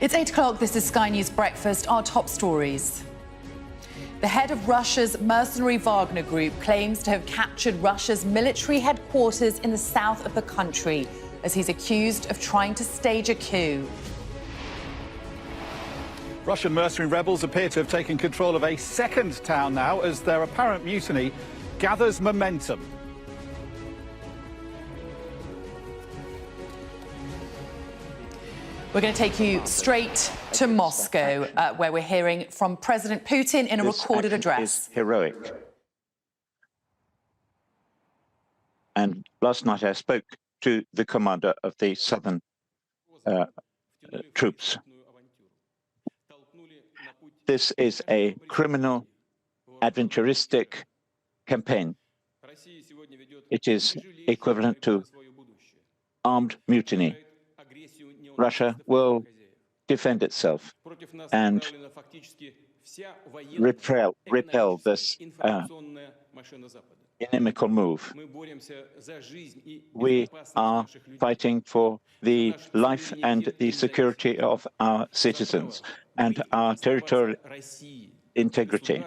It's 8 o'clock. This is Sky News Breakfast. Our top stories. The head of Russia's mercenary Wagner group claims to have captured Russia's military headquarters in the south of the country as he's accused of trying to stage a coup. Russian mercenary rebels appear to have taken control of a second town now as their apparent mutiny gathers momentum. We're going to take you straight to Moscow, where we're hearing from President Putin in a recorded address. Is heroic. And last night I spoke to the commander of the southern troops. This is a criminal, adventuristic campaign. It is equivalent to armed mutiny. Russia will defend itself and repel this inimical move. We are fighting for the life and the security of our citizens and our territorial integrity.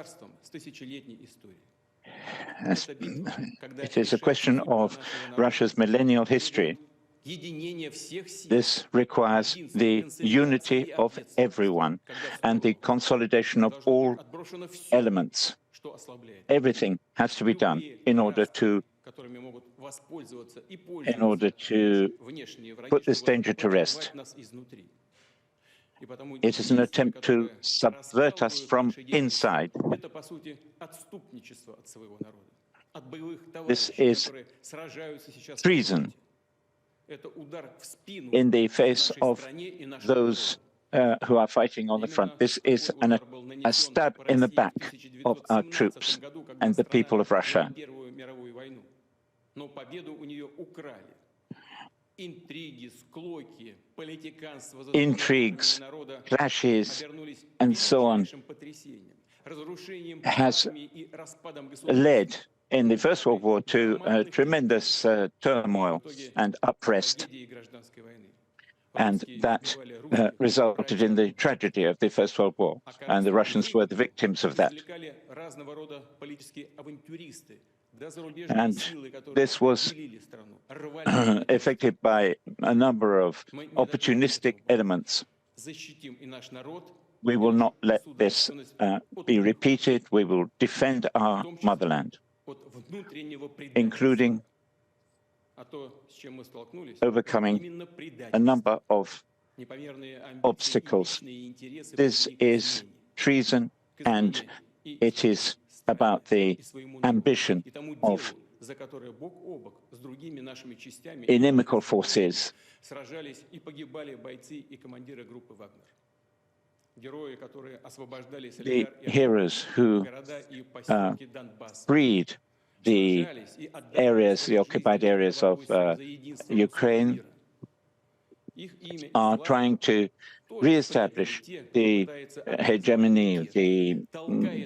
It is a question of Russia's millennial history. This requires the unity of everyone and the consolidation of all elements. Everything has to be done in order to put this danger to rest. It is an attempt to subvert us from inside. This is treason in the face of those who are fighting on the front. This is a stab in the back of our troops and the people of Russia. Intrigues, clashes, and so on has led in the First World War to tremendous turmoil and unrest, and that resulted in the tragedy of the First World War, and the Russians were the victims of that. And this was affected by a number of opportunistic elements. We will not let this be repeated. We will defend our motherland, including overcoming a number of obstacles. This is treason, and it is about the ambition of inimical forces. The heroes who freed the areas, the occupied areas of Ukraine, are trying to re-establish the hegemony, the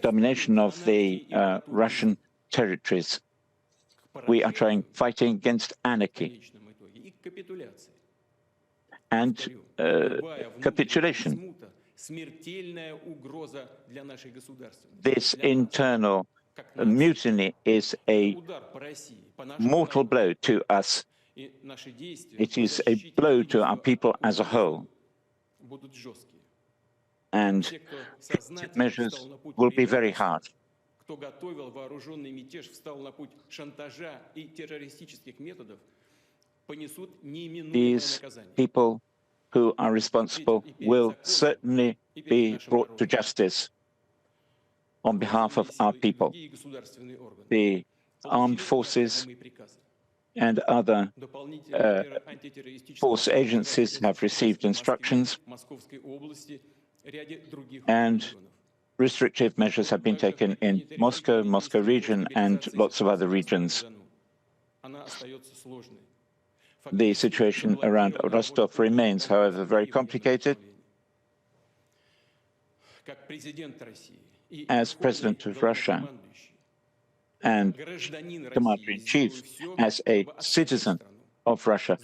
domination of the Russian territories. We are fighting against anarchy and capitulation. This internal mutiny is a mortal blow to us. It is a blow to our people as a whole. And measures will be very hard. These people who are responsible will certainly be brought to justice on behalf of our people. The armed forces and other force agencies have received instructions, and restrictive measures have been taken in Moscow, Moscow region, and lots of other regions. The situation around Rostov remains, however, very complicated. As President of Russia and Commander-in-Chief, as a citizen, I will do everything in my power to ensure the safety of our people. And I will do everything in my power to ensure the safety of our citizens. And I will do everything in my power to ensure the safety of our citizens. of Russia.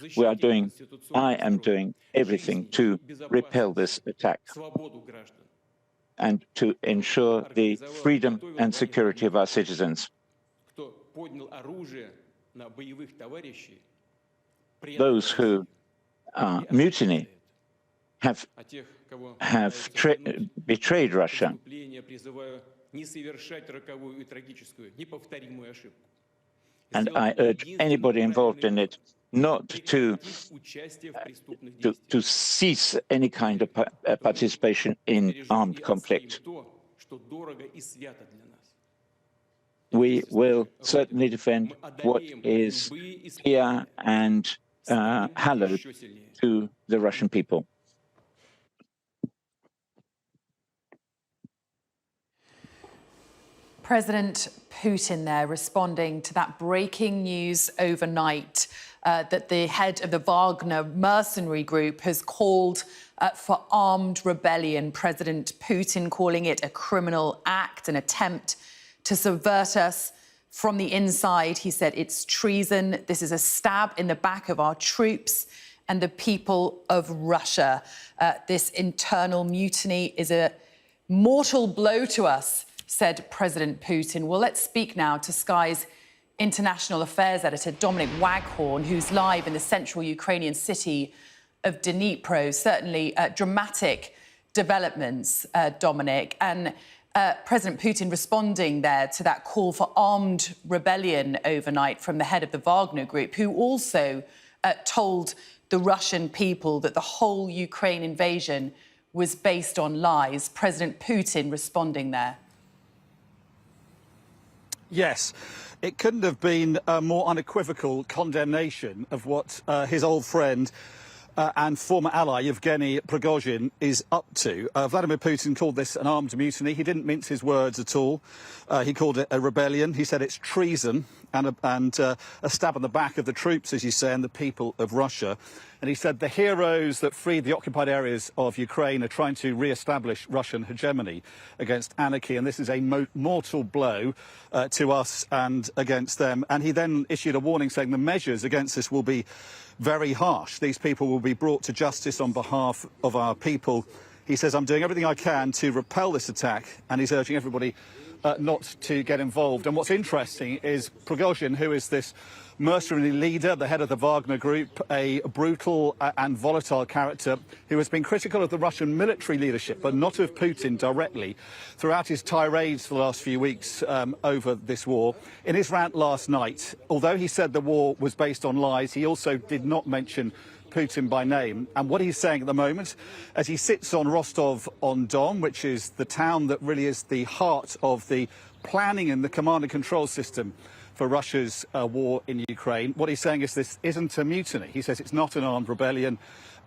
I am doing everything to repel this attack and to ensure the freedom and security of our citizens. Those who mutiny have betrayed Russia. And I urge anybody involved in it not to cease any kind of participation in armed conflict. We will certainly defend what is dear and hallowed to the Russian people. President Putin there responding to that breaking news overnight that the head of the Wagner mercenary group has called for armed rebellion. President Putin calling it a criminal act, an attempt to subvert us from the inside. He said it's treason. This is a stab in the back of our troops and the people of Russia. This internal mutiny is a mortal blow to us, said President Putin. Well, let's speak now to Sky's international affairs editor, Dominic Waghorn, who's live in the central Ukrainian city of Dnipro. Certainly dramatic developments, Dominic. And President Putin responding there to that call for armed rebellion overnight from the head of the Wagner group, who also told the Russian people that the whole Ukraine invasion was based on lies. President Putin responding there. Yes, it couldn't have been a more unequivocal condemnation of what his old friend and former ally Yevgeny Prigozhin is up to. Vladimir Putin called this an armed mutiny. He didn't mince his words at all. He called it a rebellion. He said it's treason and a stab in the back of the troops, as you say, and the people of Russia. And he said the heroes that freed the occupied areas of Ukraine are trying to re-establish Russian hegemony against anarchy, and this is a mortal blow to us and against them. And he then issued a warning saying the measures against this will be very harsh. These people will be brought to justice on behalf of our people. He says, I'm doing everything I can to repel this attack, and he's urging everybody not to get involved. And what's interesting is Prigozhin, who is this mercenary leader, the head of the Wagner group, a brutal and volatile character who has been critical of the Russian military leadership, but not of Putin directly, throughout his tirades for the last few weeks over this war. In his rant last night, although he said the war was based on lies, he also did not mention Putin by name. And what he's saying at the moment, as he sits on Rostov-on-Don, which is the town that really is the heart of the planning and the command and control system for Russia's war in Ukraine, what he's saying is this isn't a mutiny. He says it's not an armed rebellion.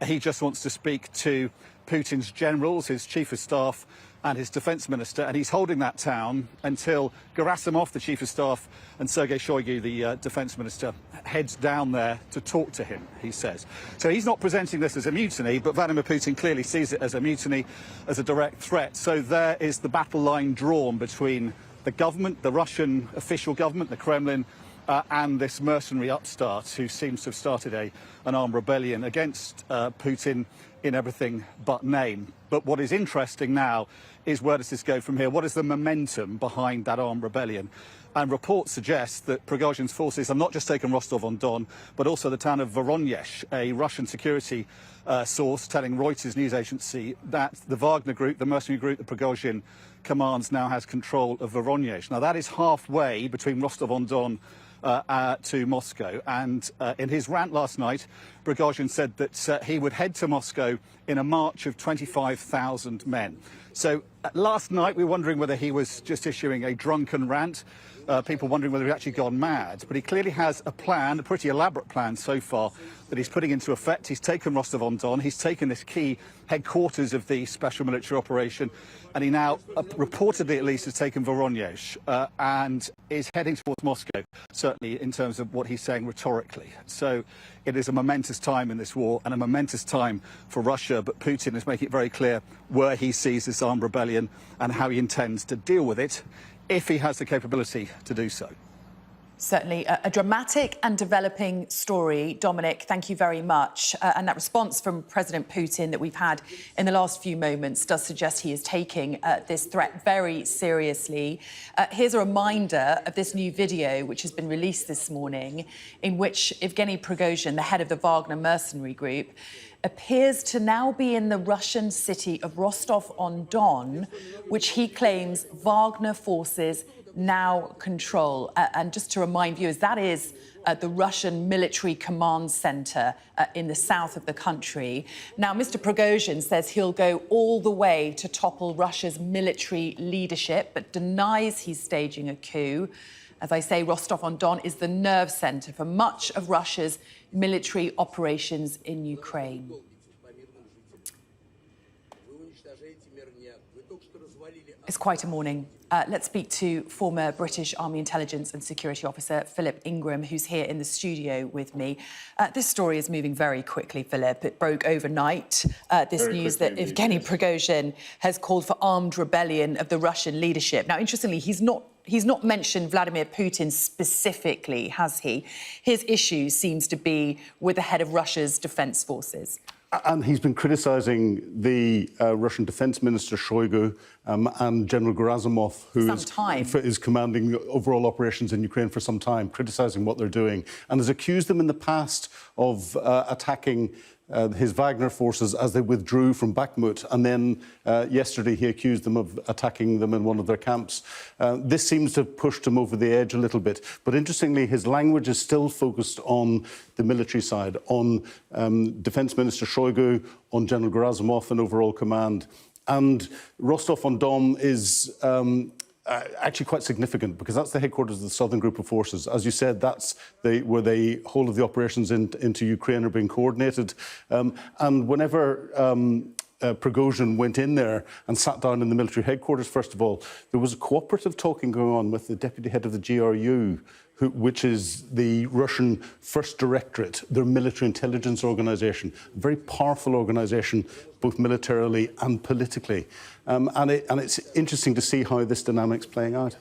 He just wants to speak to Putin's generals, his chief of staff and his defense minister, and he's holding that town until Gerasimov, the chief of staff, and Sergei Shoigu, the defense minister, heads down there to talk to him, he says. So he's not presenting this as a mutiny, but Vladimir Putin clearly sees it as a mutiny, as a direct threat. So there is the battle line drawn between the government, the Russian official government, the Kremlin, and this mercenary upstart who seems to have started an armed rebellion against Putin in everything but name. But what is interesting now is where does this go from here? What is the momentum behind that armed rebellion? And reports suggest that Prigozhin's forces have not just taken Rostov-on-Don, but also the town of Voronezh, a Russian security source telling Reuters news agency that the Wagner group, the mercenary group that Prigozhin commands, now has control of Voronezh. Now, that is halfway between Rostov-on-Don to Moscow. And in his rant last night, Prigozhin said that he would head to Moscow in a march of 25,000 men. So last night we were wondering whether he was just issuing a drunken rant, people wondering whether he'd actually gone mad. But he clearly has a plan, a pretty elaborate plan so far, that he's putting into effect. He's taken Rostov-on-Don, he's taken this key headquarters of the special military operation, and he now, reportedly at least, has taken Voronezh and is heading towards Moscow, certainly in terms of what he's saying rhetorically. So it is a momentous time in this war and a momentous time for Russia, but Putin is making it very clear where he sees this armed rebellion and how he intends to deal with it, if he has the capability to do so. Certainly a dramatic and developing story. Dominic, thank you very much. And that response from President Putin that we've had in the last few moments does suggest he is taking this threat very seriously. Here's a reminder of this new video, which has been released this morning, in which Yevgeny Prigozhin, the head of the Wagner mercenary group, appears to now be in the Russian city of Rostov-on-Don, which he claims Wagner forces now control. And just to remind viewers, that is the Russian military command center in the south of the country. Now, Mr. Prigozhin says he'll go all the way to topple Russia's military leadership, but denies he's staging a coup. As I say, Rostov-on-Don is the nerve center for much of Russia's military operations in Ukraine. It's quite a morning. Let's speak to former British Army Intelligence and Security Officer Philip Ingram, who's here in the studio with me. This story is moving very quickly, Philip. It broke overnight, this news that Yevgeny Prigozhin has called for armed rebellion of the Russian leadership. Now, interestingly, he's not mentioned Vladimir Putin specifically, has he? His issue seems to be with the head of Russia's defence forces. And he's been criticising the Russian Defence Minister Shoigu and General Gerasimov, who is commanding overall operations in Ukraine for some time, criticising what they're doing, and has accused them in the past of attacking his Wagner forces as they withdrew from Bakhmut, and then yesterday he accused them of attacking them in one of their camps. This seems to have pushed him over the edge a little bit, but interestingly his language is still focused on the military side, on Defence Minister Shoigu, on General Gerasimov and overall command. And Rostov-on-Don is actually quite significant, because that's the headquarters of the Southern Group of Forces. As you said, that's where the whole of the operations into Ukraine are being coordinated. And whenever Prigozhin went in there and sat down in the military headquarters, first of all, there was a cooperative talking going on with the deputy head of the GRU, which is the Russian First Directorate, their military intelligence organisation, a very powerful organisation, both militarily and politically. And it's interesting to see how this dynamic's playing out.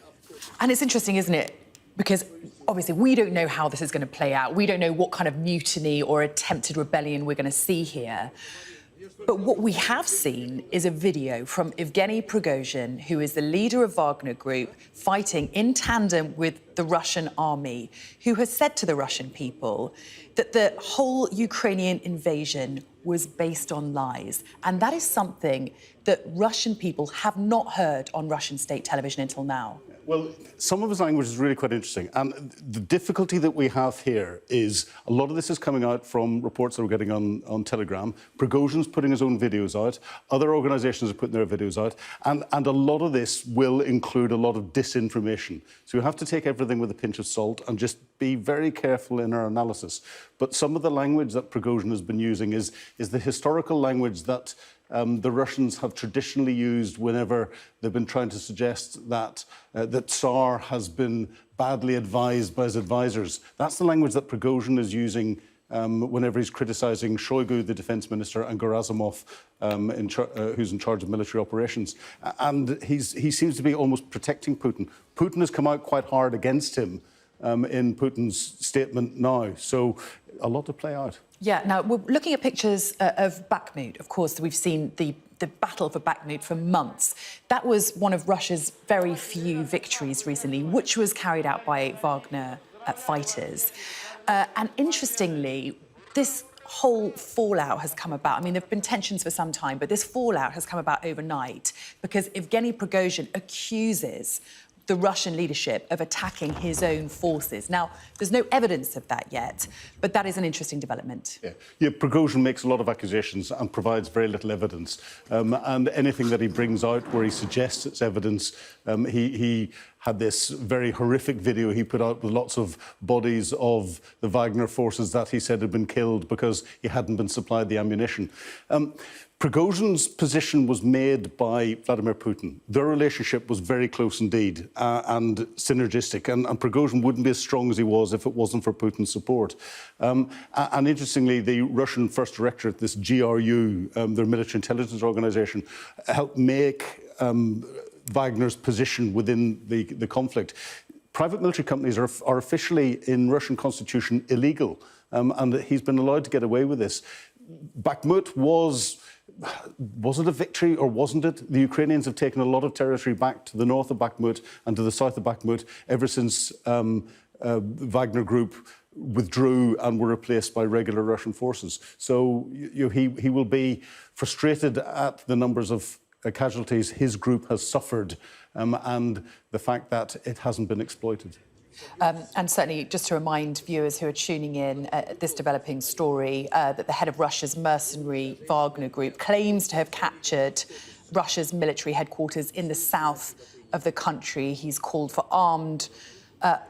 And it's interesting, isn't it? Because obviously we don't know how this is going to play out. We don't know what kind of mutiny or attempted rebellion we're going to see here. But what we have seen is a video from Yevgeny Prigozhin, who is the leader of Wagner Group, fighting in tandem with the Russian army, who has said to the Russian people that the whole Ukrainian invasion was based on lies. And that is something that Russian people have not heard on Russian state television until now. Well, some of his language is really quite interesting. And the difficulty that we have here is a lot of this is coming out from reports that we're getting on Telegram. Prigozhin's putting his own videos out. Other organisations are putting their videos out. And a lot of this will include a lot of disinformation. So we have to take everything with a pinch of salt and just be very careful in our analysis. But some of the language that Prigozhin has been using is the historical language that the Russians have traditionally used whenever they've been trying to suggest that that Tsar has been badly advised by his advisors. That's the language that Prigozhin is using whenever he's criticising Shoigu, the defence minister, and Gerasimov, who's in charge of military operations. And he seems to be almost protecting Putin. Putin has come out quite hard against him in Putin's statement now. So a lot to play out. Yeah, now, we're looking at pictures of Bakhmut. Of course, we've seen the battle for Bakhmut for months. That was one of Russia's very few victories recently, which was carried out by Wagner fighters. And interestingly, this whole fallout has come about. I mean, there have been tensions for some time, but this fallout has come about overnight because Yevgeny Prigozhin accuses the Russian leadership of attacking his own forces. Now, there's no evidence of that yet, but that is an interesting development. Yeah, Prigozhin makes a lot of accusations and provides very little evidence. And anything that he brings out where he suggests it's evidence, he had this very horrific video he put out with lots of bodies of the Wagner forces that he said had been killed because he hadn't been supplied the ammunition. Prigozhin's position was made by Vladimir Putin. Their relationship was very close indeed and synergistic, and Prigozhin wouldn't be as strong as he was if it wasn't for Putin's support. And interestingly, the Russian First Directorate, this GRU, their military intelligence organisation, helped make Wagner's position within the conflict. private military companies are officially in Russian constitution illegal, and he's been allowed to get away with this. Bakhmut was it a victory or wasn't it? The Ukrainians have taken a lot of territory back to the north of Bakhmut and to the south of Bakhmut ever since Wagner Group withdrew and were replaced by regular Russian forces. So he will be frustrated at the numbers of casualties his group has suffered and the fact that it hasn't been exploited. And certainly, just to remind viewers who are tuning in at this developing story, that the head of Russia's mercenary Wagner Group claims to have captured Russia's military headquarters in the south of the country. He's called for armed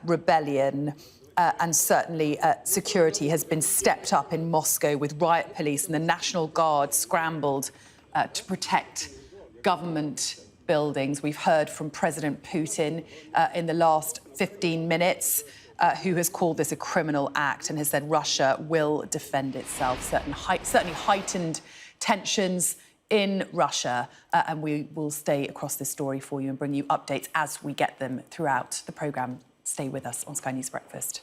rebellion. And certainly security has been stepped up in Moscow with riot police and the National Guard scrambled to protect government buildings. We've heard from President Putin in the last 15 minutes, who has called this a criminal act and has said Russia will defend itself. Certainly heightened tensions in Russia, and we will stay across this story for you and bring you updates as we get them throughout the programme. Stay with us on Sky News Breakfast.